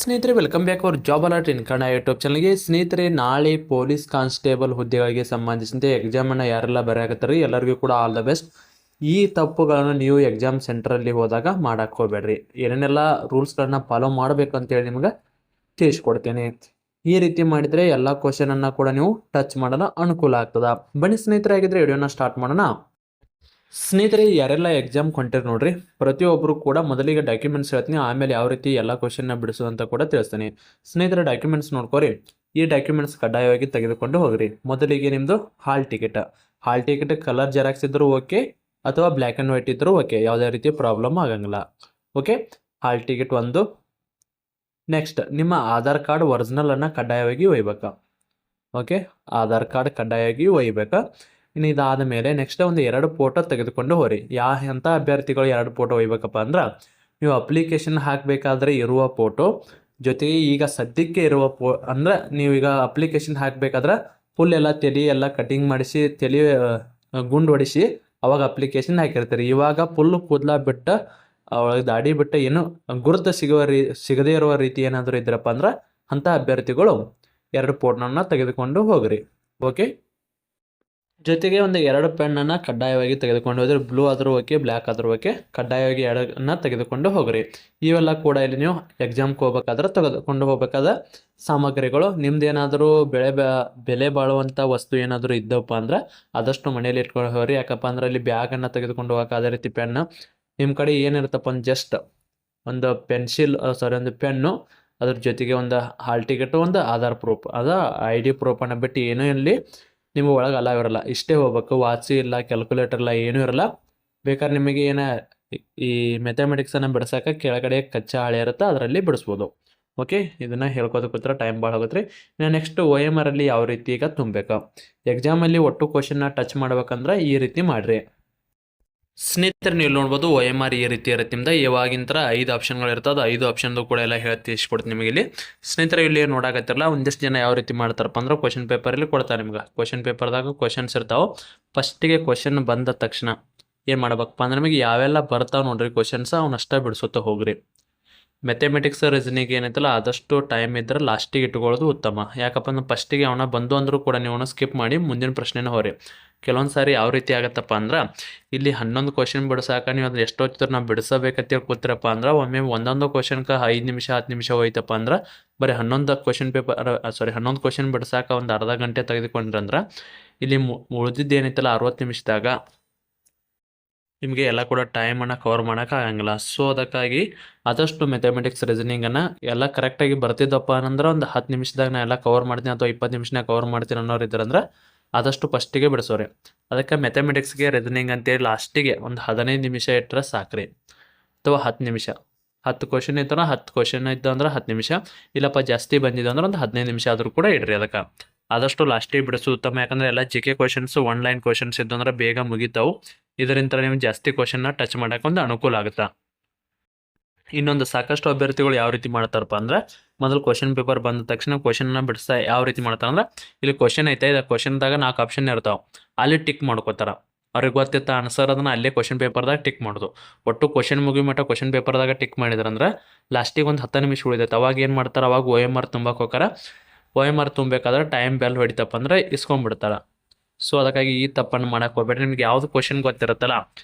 ಸ್ನೇಹಿತರೆ welcome back hour job alert ಇನ್ Kannada YouTube ಚಾನಲ್ಗೆ. ಸ್ನೇಹಿತರೆ, ನಾಳೆ ಪೊಲೀಸ್ ಕಾನ್ಸ್ಟೇಬಲ್ ಹುದ್ದೆಗಳಿಗೆ ಸಂಬಂಧಿಸಿದಂತೆ ಎಕ್ಸಾಮನ್ನು ಯಾರೆಲ್ಲ ಬರೆಯಾಕತ್ತಾರೆ ಎಲ್ಲರಿಗೂ ಕೂಡ ಆಲ್ ದ ಬೆಸ್ಟ್. ಈ ತಪ್ಪುಗಳನ್ನು ನೀವು ಎಕ್ಸಾಮ್ ಸೆಂಟ್ರಲ್ಲಿ ಹೋದಾಗ ಮಾಡಕ್ಕೆ ಹೋಗಬೇಡ್ರಿ. ಏನೇನೆಲ್ಲ ರೂಲ್ಸ್ಗಳನ್ನ ಫಾಲೋ ಮಾಡಬೇಕು ಅಂತೇಳಿ ನಿಮ್ಗೆ ತಿಳಿಸ್ಕೊಡ್ತೇನೆ. ಈ ರೀತಿ ಮಾಡಿದರೆ ಎಲ್ಲ ಕ್ವಶನನ್ನು ಕೂಡ ನೀವು ಟಚ್ ಮಾಡಲು ಅನುಕೂಲ ಆಗ್ತದೆ. ಬನ್ನಿ ಸ್ನೇಹಿತರೆ, ಆಗಿದ್ರೆ ವಿಡಿಯೋನ ಸ್ಟಾರ್ಟ್ ಮಾಡೋಣ. ಸ್ನೇಹಿತರೆ, ಯಾರೆಲ್ಲ ಎಕ್ಸಾಮ್ ಕೊಂಟಿರಿ ನೋಡ್ರಿ, ಪ್ರತಿಯೊಬ್ಬರು ಕೂಡ ಮೊದಲಿಗೆ ಡಾಕ್ಯುಮೆಂಟ್ಸ್ ಹೇಳ್ತೀನಿ, ಆಮೇಲೆ ಯಾವ ರೀತಿ ಎಲ್ಲ ಕ್ವಶನ್ನ ಬಿಡಿಸೋದಂತ ಕೂಡ ತಿಳಿಸ್ತೀನಿ. ಸ್ನೇಹಿತರೆ, ಡಾಕ್ಯುಮೆಂಟ್ಸ್ ನೋಡ್ಕೋರಿ. ಈ ಡಾಕ್ಯುಮೆಂಟ್ಸ್ ಕಡ್ಡಾಯವಾಗಿ ತೆಗೆದುಕೊಂಡು ಹೋಗ್ರಿ. ಮೊದಲಿಗೆ ನಿಮ್ಮದು ಹಾಲ್ ಟಿಕೆಟ್ ಕಲರ್ ಜೆರಾಕ್ಸ್ ಇದ್ದರೂ ಓಕೆ, ಅಥವಾ ಬ್ಲ್ಯಾಕ್ ಆ್ಯಂಡ್ ವೈಟ್ ಇದ್ದರೂ ಓಕೆ, ಯಾವುದೇ ರೀತಿ ಪ್ರಾಬ್ಲಮ್ ಆಗಂಗಿಲ್ಲ. ಓಕೆ, ಹಾಲ್ ಟಿಕೆಟ್ ಒಂದು. ನೆಕ್ಸ್ಟ್, ನಿಮ್ಮ ಆಧಾರ್ ಕಾರ್ಡ್ ಒರಿಜಿನಲನ್ನು ಕಡ್ಡಾಯವಾಗಿ ಒಯ್ಬೇಕು. ಓಕೆ, ಆಧಾರ್ ಕಾರ್ಡ್ ಕಡ್ಡಾಯವಾಗಿ ಒಯ್ಬೇಕು. ಇನ್ನು ಇದಾದ ಮೇಲೆ ನೆಕ್ಸ್ಟ್ ಒಂದು 2 ಫೋಟೋ ತೆಗೆದುಕೊಂಡು ಹೋರಿ. ಎಂಥ ಅಭ್ಯರ್ಥಿಗಳು 2 ಫೋಟೋ ಒಯ್ಬೇಕಪ್ಪ ಅಂದ್ರೆ, ನೀವು ಅಪ್ಲಿಕೇಶನ್ ಹಾಕಬೇಕಾದ್ರೆ ಇರುವ ಫೋಟೋ ಜೊತೆಗೆ ಈಗ ಸದ್ಯಕ್ಕೆ ಇರುವ ಅಂದ್ರೆ ನೀವೀಗ ಅಪ್ಲಿಕೇಶನ್ ಹಾಕಬೇಕಾದ್ರೆ ಫುಲ್ ಎಲ್ಲ ತಲೆ ಎಲ್ಲ ಕಟಿಂಗ್ ಮಾಡಿಸಿ ತಲೆ ಗುಂಡು ಹೊಡಿಸಿ ಅವಾಗ ಅಪ್ಲಿಕೇಶನ್ ಹಾಕಿರ್ತೀರಿ. ಇವಾಗ ಫುಲ್ ಕೂದಲ ಬಿಟ್ಟು ಒಳಗೆ ದಾಡಿ ಬಿಟ್ಟು ಏನು ಗುರುತು ಸಿಗದೇ ಇರುವ ರೀತಿ ಏನಾದರೂ ಇದ್ರಪ್ಪ ಅಂದ್ರೆ ಅಂಥ ಅಭ್ಯರ್ಥಿಗಳು 2 ಫೋಟೋನ ತೆಗೆದುಕೊಂಡು ಹೋಗ್ರಿ. ಓಕೆ, ಜೊತೆಗೆ ಒಂದು 2 ಪೆನ್ನನ್ನು ಕಡ್ಡಾಯವಾಗಿ ತೆಗೆದುಕೊಂಡು ಹೋದ್ರೆ, ಬ್ಲೂ ಆದರೂ ಓಕೆ, ಬ್ಲ್ಯಾಕ್ ಆದರೂ ಓಕೆ, ಕಡ್ಡಾಯವಾಗಿ 2 ತೆಗೆದುಕೊಂಡು ಹೋಗ್ರಿ. ಇವೆಲ್ಲ ಕೂಡ ಇಲ್ಲಿ ನೀವು ಎಕ್ಸಾಮ್ಗೆ ಹೋಗ್ಬೇಕಾದ್ರೆ ತೆಗೆದುಕೊಂಡು ಹೋಗ್ಬೇಕಾದ ಸಾಮಗ್ರಿಗಳು. ನಿಮ್ದೇನಾದರೂ ಬೆಲೆ ಬಾಳುವಂಥ ವಸ್ತು ಏನಾದರೂ ಇದ್ದಪ್ಪ ಅಂದ್ರೆ ಆದಷ್ಟು ಮನೇಲಿ ಇಟ್ಕೊಂಡು ಹೋಗ್ರಿ. ಯಾಕಪ್ಪ ಅಂದ್ರೆ ಇಲ್ಲಿ ಬ್ಯಾಗನ್ನು ತೆಗೆದುಕೊಂಡು ಹೋಗಕ್ಕೆ ಅದೇ ರೀತಿ ಪೆನ್ನು ನಿಮ್ಮ ಕಡೆ ಏನಿರುತ್ತಪ್ಪ ಅಂದ್ರೆ ಜಸ್ಟ್ ಒಂದು ಒಂದು ಪೆನ್ನು, ಅದ್ರ ಜೊತೆಗೆ ಒಂದು ಹಾಲ್ ಟಿಕೆಟು, ಒಂದು ಆಧಾರ್ ಪ್ರೂಫ್, ಅದು ID ಪ್ರೂಫನ್ನು ಬಿಟ್ಟು ಏನೂ ಇಲ್ಲಿ ನಿಮ್ಮ ಒಳಗೆ ಅಲಾವ್ ಇರಲ್ಲ. ಇಷ್ಟೇ ಹೋಗ್ಬೇಕು. ವಾಚಿ ಇಲ್ಲ, ಕ್ಯಾಲ್ಕುಲೇಟರ್ ಇಲ್ಲ, ಏನೂ ಇರಲ್ಲ. ಬೇಕಾದ್ರೆ ನಿಮಗೆ ಈ ಮ್ಯಾಥಮೆಟಿಕ್ಸನ್ನು ಬಿಡ್ಸೋಕೆ ಕೆಳಗಡೆ ಕಚ್ಚಾ ಹಾಳೆ ಇರುತ್ತೆ, ಅದರಲ್ಲಿ ಬಿಡಿಸ್ಬೋದು. ಓಕೆ, ಇದನ್ನು ಹೇಳ್ಕೋದಕ್ಕೋಸ್ಕರ ಟೈಮ್ ಭಾಳ ಆಗುತ್ತೆ ರೀ. ಇನ್ನು ನೆಕ್ಸ್ಟ್ OMR ಅಲ್ಲಿ ಯಾವ ರೀತಿ ಈಗ ತುಂಬಬೇಕು. ಎಕ್ಸಾಮಲ್ಲಿ ಒಟ್ಟು ಕ್ವಶನ್ನ ಟಚ್ ಮಾಡ್ಬೇಕಂದ್ರೆ ಈ ರೀತಿ ಮಾಡಿರಿ. ಸ್ನೇಹಿತರೆ, ನೀವು ನೋಡ್ಬೋದು OMR ಈ ರೀತಿ ಇರುತ್ತೆ. ನಿಮ್ದು ಇವಾಗಿಂತರ 5 ಆಪ್ಷನ್ಗಳು ಇರ್ತದೆ. 5 ಆಪ್ಷನ್ದು ಕೂಡ ಎಲ್ಲ ಹೇಳಿ ತಿಳಿಸ್ಕೊಡ್ತೀನಿ ನಿಮಗೆ ಇಲ್ಲಿ. ಸ್ನೇಹಿತರೆ, ಇಲ್ಲಿ ನೋಡಾಕತ್ತಿರಲ್ಲ, ಒಂದಿಷ್ಟು ಜನ ಯಾವ ರೀತಿ ಮಾಡ್ತಾರಪ್ಪ ಅಂದ್ರೆ ಕ್ವಶನ್ ಪೇಪರಲ್ಲಿ ಕೊಡ್ತಾರೆ ನಿಮ್ಗೆ. ಕ್ವಶನ್ ಪೇಪರ್ದಾಗ ಕ್ವಶನ್ಸ್ ಇರ್ತಾವೆ. ಫಸ್ಟಿಗೆ ಕ್ವಶನ್ ಬಂದ ತಕ್ಷಣ ಏನು ಮಾಡ್ಬೇಕಪ್ಪ ಅಂದ್ರೆ ನಿಮಗೆ ಯಾವೆಲ್ಲ ಬರ್ತಾವೆ ನೋಡ್ರಿ ಕ್ವಶನ್ಸ್, ಅವನ್ನಷ್ಟೇ ಬಿಡಿಸುತ್ತಾ ಹೋಗ್ರಿ. ಮ್ಯಾಥಮೆಟಿಕ್ಸ್ ರೀಸನಿಂಗ್ ಏನೈತಲ್ಲ ಆದಷ್ಟು ಟೈಮ್ ಇದ್ದರೆ ಲಾಸ್ಟಿಗೆ ಇಟ್ಕೊಳ್ಳೋದು ಉತ್ತಮ. ಯಾಕಪ್ಪ ಅಂದ್ರೆ ಫಸ್ಟಿಗೆ ಅವನ ಬಂದು ಅಂದರೂ ಕೂಡ ನೀವು ಸ್ಕಿಪ್ ಮಾಡಿ ಮುಂದಿನ ಪ್ರಶ್ನೆನ ಹೋರಿ. ಕೆಲವೊಂದು ಸಾರಿ ಯಾವ ರೀತಿ ಆಗತ್ತಪ್ಪ ಅಂದ್ರೆ, ಇಲ್ಲಿ 11 ಕ್ವಶನ್ ಬಿಡಿಸಾಕ ನೀವು ಅದು ಎಷ್ಟೊತ್ತಿದ್ರು ನಾವು ಬಿಡಿಸಬೇಕಂತೇಳಿ ಕೂತ್ರಪ್ಪ ಅಂದ್ರೆ ಒಮ್ಮೆ ಒಂದೊಂದು ಕ್ವಶನ್ಗೆ 5 ನಿಮಿಷ 10 ನಿಮಿಷ ಹೋಯ್ತಪ್ಪ ಅಂದ್ರೆ ಬರೀ 11 ಕ್ವಶನ್ ಬಿಡಿಸಾಕ ಒಂದು ಅರ್ಧ ಗಂಟೆ ತೆಗೆದುಕೊಂಡ್ರಂದ್ರೆ ಇಲ್ಲಿ ಉಳಿದಿದ್ದು ಏನೈತಲ್ಲ 60 ನಿಮಿಷದಾಗ ನಿಮಗೆ ಎಲ್ಲ ಕೂಡ ಟೈಮನ್ನು ಕವರ್ ಮಾಡೋಕೆ ಆಗಂಗಿಲ್ಲ. ಸೊ ಅದಕ್ಕಾಗಿ ಆದಷ್ಟು ಮ್ಯಾಥಮೆಟಿಕ್ಸ್ ರೀಸನಿಂಗನ್ನು ಎಲ್ಲ ಕರೆಕ್ಟಾಗಿ ಬರ್ತಿದ್ದಪ್ಪ ಅಂದ್ರೆ ಒಂದು 10 ನಿಮಿಷದಾಗ ನಾನು ಎಲ್ಲ ಕವರ್ ಮಾಡ್ತೀನಿ ಅಥವಾ 20 ನಿಮಿಷನಾಗ ಕವರ್ ಮಾಡ್ತೀನಿ ಅನ್ನೋರು ಇದ್ರಂದ್ರೆ ಆದಷ್ಟು ಫಸ್ಟಿಗೆ ಬಿಡಿಸೋರಿ. ಅದಕ್ಕೆ ಮ್ಯಾಥಮೆಟಿಕ್ಸ್ಗೆ ರೀಸನಿಂಗ್ ಅಂತೇಳಿ ಲಾಸ್ಟಿಗೆ ಒಂದು 15 ನಿಮಿಷ ಇಟ್ಟರೆ ಸಾಕ್ರಿ, ಅಥವಾ 10 ನಿಮಿಷ. 10 ಕ್ವಶನ್ ಇತ್ತು 10 ಕ್ವಶನ್ ಇತ್ತು ಅಂದ್ರೆ 10 ನಿಮಿಷ, ಇಲ್ಲಪ್ಪ ಜಾಸ್ತಿ ಬಂದಿದೆ ಅಂದ್ರೆ ಒಂದು 15 ನಿಮಿಷ ಆದರೂ ಕೂಡ ಇಡ್ರಿ. ಅದಕ್ಕೆ ಆದಷ್ಟು ಲಾಸ್ಟಿಗೆ ಬಿಡಿಸೋದು ಉತ್ತಮ. ಯಾಕಂದರೆ ಎಲ್ಲ GK ಕ್ವಶನ್ಸು 1 ಲೈನ್ ಕ್ವಶನ್ಸ್ ಇದ್ದು ಅಂದ್ರೆ ಬೇಗ ಮುಗಿತಾವೆ. ಇದರಿಂದ ನೀವು ಜಾಸ್ತಿ ಕ್ವಶನ್ನ ಟಚ್ ಮಾಡೋಕೆ ಒಂದು ಅನುಕೂಲ ಆಗುತ್ತೆ. ಇನ್ನೊಂದು ಸಾಕಷ್ಟು ಅಭ್ಯರ್ಥಿಗಳು ಯಾವ ರೀತಿ ಮಾಡ್ತಾರಪ್ಪ ಅಂದ್ರೆ, ಮೊದಲು ಕ್ವಶನ್ ಪೇಪರ್ ಬಂದ ತಕ್ಷಣ ಕ್ವಶನ್ನ ಬಿಡಿಸ್ತಾ ಯಾವ ರೀತಿ ಮಾಡ್ತಾರೆ ಅಂದ್ರೆ, ಇಲ್ಲಿ ಕ್ವಶನ್ ಐತೆ, ಇದು ಕ್ವಶನ್ದಾಗ 4 ಆಪ್ಷನ್ ಇರ್ತಾವೆ, ಅಲ್ಲಿ ಟಿಕ್ ಮಾಡ್ಕೋತಾರೆ. ಅವ್ರಿಗೆ ಗೊತ್ತಿತ್ತ ಆನ್ಸರ್ ಅದನ್ನು ಅಲ್ಲೇ ಕ್ವಶನ್ ಪೇಪರ್ದಾಗ ಟಿಕ್ ಮಾಡೋದು. ಒಟ್ಟು ಕ್ವಶನ್ ಮುಗಿಮಟ್ಟ ಕ್ವಶನ್ ಪೇಪರ್ದಾಗ ಟಿಕ್ ಮಾಡಿದ್ರಂದ್ರೆ ಲಾಸ್ಟಿಗೆ ಒಂದು 10 ನಿಮಿಷ ಉಳಿದೈತೆ. ಅವಾಗ ಏನು ಮಾಡ್ತಾರೆ, ಅವಾಗ OMR ತುಂಬಕ್ಕೆ ಹೋಗಾರ. OMR ತುಂಬಬೇಕಾದ್ರೆ ಟೈಮ್ ಬೆಲ್ ಹೊಡಿತಪ್ಪ ಅಂದ್ರೆ ಇಸ್ಕೊಂಡ್ಬಿಡ್ತಾರೆ. ಸೊ ಅದಕ್ಕಾಗಿ ಈ ತಪ್ಪನ್ನು ಮಾಡಕ್ಕೆ ಹೋಗ್ಬೇಡ್ರಿ. ನಿಮ್ಗೆ ಯಾವುದು ಕ್ವಶನ್ ಗೊತ್ತಿರುತ್ತಲ್ಲ,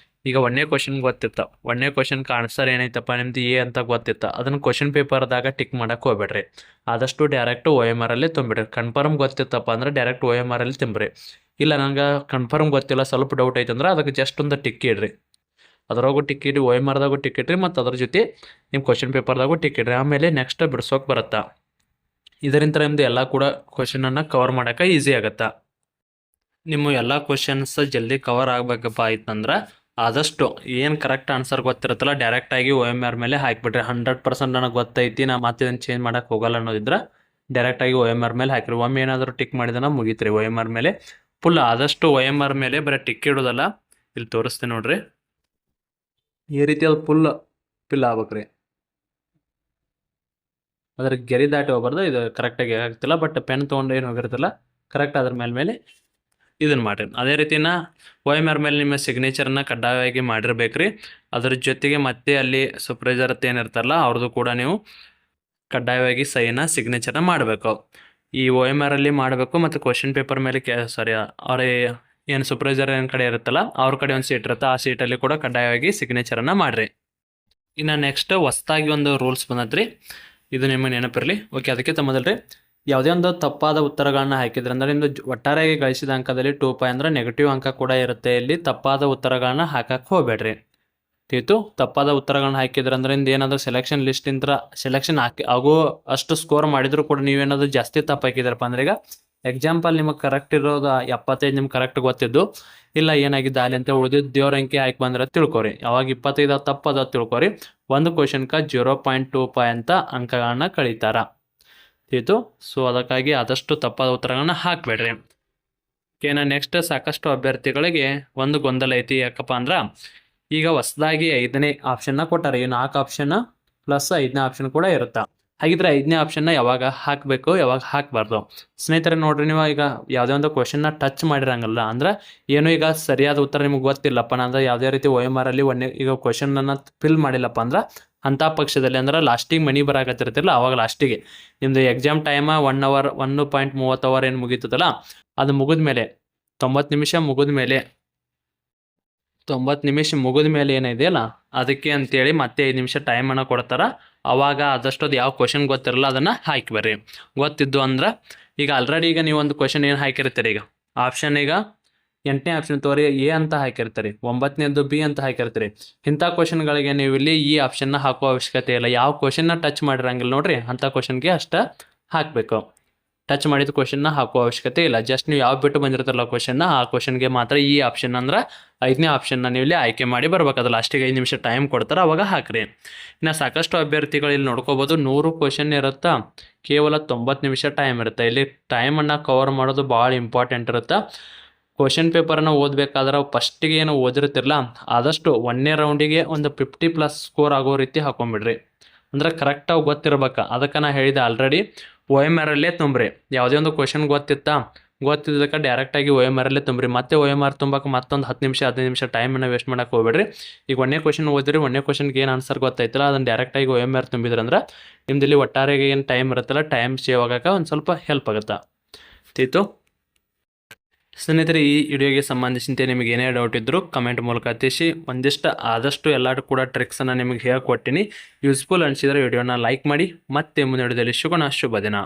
ಈಗ 1ನೇ ಕ್ವಶನ್ ಗೊತ್ತಿತ್ತ, 1ನೇ ಕ್ವಶನ್ಗೆ ಆನ್ಸರ್ ಏನೈತಪ್ಪ ನಿಮ್ದು A ಅಂತ ಗೊತ್ತಿತ್ತ, ಅದನ್ನು ಕ್ವಶನ್ ಪೇಪರ್ದಾಗ ಟಿಕ್ ಮಾಡಕ್ಕೆ ಹೋಗ್ಬೇಡ್ರಿ. ಆದಷ್ಟು ಡೈರೆಕ್ಟು OMR ಅಲ್ಲಿ ತುಂಬಿಡ್ರಿ. ಕನ್ಫರ್ಮ್ ಗೊತ್ತಿತ್ತಪ್ಪ ಅಂದ್ರೆ ಡೈರೆಕ್ಟ್ OMR ಅಲ್ಲಿ ತುಂಬ್ರಿ. ಇಲ್ಲ ನಂಗೆ ಕನ್ಫರ್ಮ್ ಗೊತ್ತಿಲ್ಲ, ಸ್ವಲ್ಪ ಡೌಟ್ ಐತೆ ಅಂದ್ರೆ ಅದಕ್ಕೆ ಜಸ್ಟ್ ಒಂದು ಟಿಕ್ ಇಡ್ರಿ. ಅದ್ರಾಗೂ ಟಿಕ್ ಇಡ್ರಿ, OMRದಾಗೂ ಟಿಕ್ ಇಡ್ರಿ, ಮತ್ತು ಅದ್ರ ಜೊತೆ ನಿಮ್ಮ ಕ್ವಶನ್ ಪೇಪರ್ದಾಗೂ ಟಿಕ್ ಇಡ್ರಿ. ಆಮೇಲೆ ನೆಕ್ಸ್ಟ್ ಬಿಡ್ಸೋಕೆ ಬರುತ್ತಾ. ಇದರಿಂದ ನಿಮ್ಮದು ಎಲ್ಲ ಕೂಡ ಕ್ವಶನನ್ನು ಕವರ್ ಮಾಡೋಕೆ ಈಸಿ ಆಗುತ್ತೆ. ನಿಮ್ಮ ಎಲ್ಲ ಕ್ವಶನ್ಸ್ ಜಲ್ದಿ ಕವರ್ ಆಗಬೇಕಪ್ಪ ಆಯ್ತಂದ್ರೆ ಆದಷ್ಟು ಏನು ಕರೆಕ್ಟ್ ಆನ್ಸರ್ ಗೊತ್ತಿರುತ್ತಲ್ಲ ಡೈರೆಕ್ಟಾಗಿ OMR ಮೇಲೆ ಹಾಕಿಬಿಟ್ರಿ. 100% ನನಗೆ ಗೊತ್ತೈತಿ, ನಾ ಮತ್ತೆ ಇದನ್ನು ಚೇಂಜ್ ಮಾಡೋಕ್ಕೆ ಹೋಗಲ್ಲ ಅನ್ನೋದಿದ್ರೆ ಡೈರೆಕ್ಟಾಗಿ OMR ಮೇಲೆ ಹಾಕಿರಿ. ಒಮ್ಮೆ ಏನಾದರೂ ಟಿಕ್ ಮಾಡಿದ್ರೆ ಮುಗೀತ್ರಿ. OMR ಮೇಲೆ ಫುಲ್ ಆದಷ್ಟು OMR ಮೇಲೆ ಬರೀ ಟಿಕ್ ಇಡೋದಲ್ಲ, ಇಲ್ಲಿ ತೋರಿಸ್ತೀನಿ ನೋಡ್ರಿ, ಈ ರೀತಿ ಅದು ಫಿಲ್ ಆಗ್ಬೇಕ್ರಿ. ಅದ್ರ ಗೆರೆ ದಾಟಿ ಹೋಗ್ಬಾರ್ದು. ಇದು ಕರೆಕ್ಟಾಗಿ ಆಗ್ತಿಲ್ಲ, ಬಟ್ ಪೆನ್ ತೊಗೊಂಡು ಏನು ಹೋಗಿರ್ತಲ್ಲ ಕರೆಕ್ಟ್ ಅದ್ರ ಮೇಲೆ ಇದನ್ನು ಮಾಡಿರಿ. ಅದೇ ರೀತಿನ OMR ಮೇಲೆ ನಿಮ್ಮ ಸಿಗ್ನೇಚರನ್ನ ಕಡ್ಡಾಯವಾಗಿ ಮಾಡಿರ್ಬೇಕ್ರಿ. ಅದ್ರ ಜೊತೆಗೆ ಮತ್ತೆ ಅಲ್ಲಿ ಸೂಪರ್ವೈಸರ್ ಏನಿರ್ತಾರಲ್ಲ ಅವ್ರದ್ದು ಕೂಡ ನೀವು ಕಡ್ಡಾಯವಾಗಿ ಸೈನ ಸಿಗ್ನೇಚರ್ನ ಮಾಡಬೇಕು. ಈ ಒ ಎಮ್ ಆರಲ್ಲಿ ಮಾಡಬೇಕು ಮತ್ತು ಕ್ವಶನ್ ಪೇಪರ್ ಮೇಲೆ ಅವ್ರ ಏನು ಸೂಪರ್ವೈಸರ್ ಏನು ಕಡೆ ಇರುತ್ತಲ್ಲ ಅವ್ರ ಕಡೆ ಒಂದು ಸೀಟ್ ಇರುತ್ತೆ, ಆ ಸೀಟಲ್ಲಿ ಕೂಡ ಕಡ್ಡಾಯವಾಗಿ ಸಿಗ್ನೇಚರನ್ನು ಮಾಡಿರಿ. ಇನ್ನು ನೆಕ್ಸ್ಟ್ ಹೊಸ್ದಾಗಿ ಒಂದು ರೂಲ್ಸ್ ಬಂದತ್ರಿ, ಇದು ನಿಮಗೆ ನೆನಪಿರಲಿ. ಓಕೆ, ಅದಕ್ಕಿಂತ ಮೊದಲು ಯಾವುದೇ ಒಂದು ತಪ್ಪಾದ ಉತ್ತರಗಳನ್ನ ಹಾಕಿದ್ರೆ ಅಂದರೆ ನಿಮ್ಮದು ಒಟ್ಟಾರೆಯಾಗಿ ಗಳಿಸಿದ ಅಂಕದಲ್ಲಿ 2 ಅಂದರೆ ನೆಗೆಟಿವ್ ಅಂಕ ಕೂಡ ಇರುತ್ತೆ. ಇಲ್ಲಿ ತಪ್ಪಾದ ಉತ್ತರಗಳನ್ನ ಹಾಕಕ್ಕೆ ಹೋಗಬೇಡ್ರಿ. ತಿಳಿತು? ತಪ್ಪಾದ ಉತ್ತರಗಳನ್ನ ಹಾಕಿದ್ರೆ ಅಂದ್ರೆ ಏನಾದರೂ ಸೆಲೆಕ್ಷನ್ ಲಿಸ್ಟಿಂದ ಸೆಲೆಕ್ಷನ್ ಆಗೋ ಅಷ್ಟು ಸ್ಕೋರ್ ಮಾಡಿದ್ರು ಕೂಡ ನೀವೇನಾದರೂ ಜಾಸ್ತಿ ತಪ್ಪು ಹಾಕಿದ್ರಪ್ಪ ಅಂದ್ರೆ, ಈಗ ಎಕ್ಸಾಂಪಲ್ ನಿಮಗೆ ಕರೆಕ್ಟ್ ಇರೋದು 75 ನಿಮ್ಗೆ ಕರೆಕ್ಟ್ ಗೊತ್ತಿದ್ದು, ಇಲ್ಲ ಏನಾಗಿದೆ ಅಲ್ಲಿ ಅಂತ ಉಳಿದಿದ್ದು ದೇವ್ರ ಅಂಕಿ ಹಾಕಿ ಬಂದ್ರೆ ತಿಳ್ಕೊರಿ. ಅವಾಗ 25 ತಪ್ಪದ ತಿಳ್ಕೊರಿ. ಒಂದು ಕ್ವಶನ್ಗೆ 0.25 ಅಂತ ಅಂಕಗಳನ್ನ ಕಳೀತಾರ. ತಿಳಿತು? ಸೊ ಅದಕ್ಕಾಗಿ ಆದಷ್ಟು ತಪ್ಪಾದ ಉತ್ತರಗಳನ್ನ ಹಾಕಬೇಡ್ರಿ. ಓಕೆನಾ? ನೆಕ್ಸ್ಟ್, ಸಾಕಷ್ಟು ಅಭ್ಯರ್ಥಿಗಳಿಗೆ ಒಂದು ಗೊಂದಲ ಐತಿ. ಯಾಕಪ್ಪ ಅಂದ್ರೆ ಈಗ ಹೊಸದಾಗಿ 5ನೇ ಆಪ್ಷನ್ನ ಕೊಟ್ಟಾರೆ. ಈ 4 ಆಪ್ಷನ್ ಪ್ಲಸ್ 5ನೇ ಆಪ್ಷನ್ ಕೂಡ ಇರುತ್ತೆ. ಹಾಗಿದ್ರೆ 5ನೇ ಆಪ್ಷನ್ನ ಯಾವಾಗ ಹಾಕಬೇಕು, ಯಾವಾಗ ಹಾಕಬಾರ್ದು? ಸ್ನೇಹಿತರೆ ನೋಡ್ರಿ, ನೀವು ಈಗ ಯಾವುದೇ ಒಂದು ಕ್ವಶನ್ನ ಟಚ್ ಮಾಡಿರಂಗಲ್ಲ ಅಂದ್ರೆ ಏನು, ಈಗ ಸರಿಯಾದ ಉತ್ತರ ನಿಮ್ಗೆ ಗೊತ್ತಿಲ್ಲಪ್ಪ ಅಂದ್ರೆ ಯಾವುದೇ ರೀತಿ ಒ ಎಮ್ ಆರಲ್ಲಿ ಈಗ ಕ್ವಶನನ್ನು ಫಿಲ್ ಮಾಡಿಲ್ಲಪ್ಪ ಅಂದ್ರೆ ಅಂಥ ಪಕ್ಷದಲ್ಲಿ ಅಂದ್ರೆ ಲಾಸ್ಟಿಗೆ ಮನಿ ಬರಾಕತ್ತಿರ್ತಿರಲ್ಲ, ಅವಾಗ ಲಾಸ್ಟಿಗೆ ನಿಮ್ಮದು ಎಕ್ಸಾಮ್ ಟೈಮ 1 ಅವರ್ 1.30 ಏನು ಮುಗೀತದಲ್ಲ, ಅದು ಮುಗಿದ ಮೇಲೆ 90 ನಿಮಿಷ ಮುಗಿದ ಮೇಲೆ 90 ನಿಮಿಷ ಮುಗಿದ ಮೇಲೆ ಏನಿದೆಯಲ್ಲ ಅದಕ್ಕೆ ಅಂತೇಳಿ ಮತ್ತೆ 5 ನಿಮಿಷ ಟೈಮನ್ನು ಕೊಡ್ತಾರೆ. ಅವಾಗ ಆದಷ್ಟು ಅದು ಯಾವ ಕ್ವಶನ್ ಗೊತ್ತಿರಲ್ಲ ಅದನ್ನು ಹಾಕಿ ಬರ್ರಿ. ಗೊತ್ತಿದ್ದು ಅಂದ್ರೆ ಈಗ ಆಲ್ರೆಡಿ ಈಗ ನೀವು ಒಂದು ಕ್ವಶನ್ ಏನು ಹಾಕಿರ್ತೀರಿ, ಈಗ ಆಪ್ಷನ್ ಈಗ 8ನೇ ಆಪ್ಷನ್ ತೋರಿ ಎ ಅಂತ ಹಾಕಿರ್ತೀರಿ, 9ನೇದು ಬಿ ಅಂತ ಹಾಕಿರ್ತೀರಿ. ಇಂಥ ಕ್ವಶನ್ಗಳಿಗೆ ನೀವು ಇಲ್ಲಿ ಈ ಆಪ್ಷನ್ನ ಹಾಕೋ ಅವಶ್ಯಕತೆ ಇಲ್ಲ. ಯಾವ ಕ್ವಶನ್ನ ಟಚ್ ಮಾಡಿರಂಗಿಲ್ಲ ನೋಡ್ರಿ, ಅಂಥ ಕ್ವಶನ್ಗೆ ಅಷ್ಟೇ ಹಾಕಬೇಕು. ಟಚ್ ಮಾಡಿದ ಕ್ವಶನ್ನ ಹಾಕೋ ಅವಶ್ಯಕತೆ ಇಲ್ಲ. ಜಸ್ಟ್ ನೀವು ಯಾವ ಬಿಟ್ಟು ಬಂದಿರ್ತಾರಲ್ಲ ಕ್ವಶನ್ನ, ಆ ಕ್ವಶನ್ಗೆ ಮಾತ್ರ ಈ ಆಪ್ಷನ್ ಅಂದ್ರೆ 5ನೇ ಆಪ್ಷನ್ನ ನೀವು ಇಲ್ಲಿ ಆಯ್ಕೆ ಮಾಡಿ ಬರ್ಬೇಕು. ಅದು ಲಾಸ್ಟಿಗೆ 5 ನಿಮಿಷ ಟೈಮ್ ಕೊಡ್ತಾರೆ, ಅವಾಗ ಹಾಕ್ರಿ. ಇನ್ನು ಸಾಕಷ್ಟು ಅಭ್ಯರ್ಥಿಗಳು ಇಲ್ಲಿ ನೋಡ್ಕೋಬೋದು, 100 ಕ್ವಶನ್ ಇರುತ್ತಾ, ಕೇವಲ 90 ನಿಮಿಷ ಟೈಮ್ ಇರುತ್ತೆ. ಇಲ್ಲಿ ಟೈಮನ್ನು ಕವರ್ ಮಾಡೋದು ಭಾಳ ಇಂಪಾರ್ಟೆಂಟ್ ಇರುತ್ತೆ. ಕ್ವಶನ್ ಪೇಪರನ್ನು ಓದಬೇಕಾದ್ರೆ ಫಸ್ಟಿಗೆ ಏನು ಓದಿರ್ತಿರಲ್ಲ, ಆದಷ್ಟು 1ನೇ ರೌಂಡಿಗೆ ಒಂದು 50+ ಸ್ಕೋರ್ ಆಗೋ ರೀತಿ ಹಾಕೊಂಡ್ಬಿಡ್ರಿ. ಅಂದ್ರೆ ಕರೆಕ್ಟಾಗಿ ಗೊತ್ತಿರ್ಬೇಕು. ಅದಕ್ಕೆ ನಾ ಹೇಳಿದೆ ಆಲ್ರೆಡಿ, ಒ ಎಮ್ ಆರಲ್ಲೇ ತುಂಬ್ರಿ. ಯಾವುದೇ ಒಂದು ಕ್ವಶನ್ ಗೊತ್ತಿದ್ದಕ್ಕೆ ಡೈರೆಕ್ಟಾಗಿ ಒ ಎಮ್ ಆರಲ್ಲೇ ತುಂಬ್ರಿ. ಮತ್ತೆ ಒ ಎಮ್ ಆರ್ ತುಂಬಕ್ಕೆ ಮತ್ತೊಂದು 10 ನಿಮಿಷ 15 ನಿಮಿಷ ಟೈಮನ್ನು ವೇಸ್ಟ್ ಮಾಡೋಕೆ ಹೋಗ್ಬೇಡ್ರಿ. ಈಗ 1ನೇ ಕ್ವಶನ್ ಓದಿರಿ, 1ನೇ ಕ್ವಶನ್ಗೆ ಏನು ಆನ್ಸರ್ ಗೊತ್ತಾಯ್ತಲ್ಲ ಅದನ್ನು ಡೈರೆಕ್ಟಾಗಿ ಒ ಎಮ್ ಆರ್ ತುಂಬಿದ್ರಂದ್ರೆ ನಿಮ್ದಲ್ಲಿ ಒಟ್ಟಾರೆಗೆ ಏನು ಟೈಮ್ ಇರುತ್ತಲ್ಲ, ಟೈಮ್ ಸೇವ್ ಆಗೋಕೆ ಒಂದು ಸ್ವಲ್ಪ ಹೆಲ್ಪ್ ಆಗುತ್ತೆ. ಆಯಿತು ಸ್ನೇಹಿತರೆ, ಈ ವಿಡಿಯೋಗೆ ಸಂಬಂಧಿಸಿದಂತೆ ನಿಮಗೆ ಏನೇ ಡೌಟ್ ಇದ್ದರೂ ಕಮೆಂಟ್ ಮೂಲಕ ತಿಳಿಸಿ. ಒಂದಿಷ್ಟು ಆದಷ್ಟು ಎಲ್ಲರೂ ಕೂಡ ಟ್ರಿಕ್ಸನ್ನು ನಿಮಗೆ ಹೇಳ್ಕೊಟ್ಟಿನಿ. ಯೂಸ್ಫುಲ್ ಅನಿಸಿದರೆ ವಿಡಿಯೋನ ಲೈಕ್ ಮಾಡಿ. ಮತ್ತೆ ಮುಂದೆ ವಿಡಿಯೋದಲ್ಲಿ ಸಿಗೋಣ. ಶುಭ ದಿನ.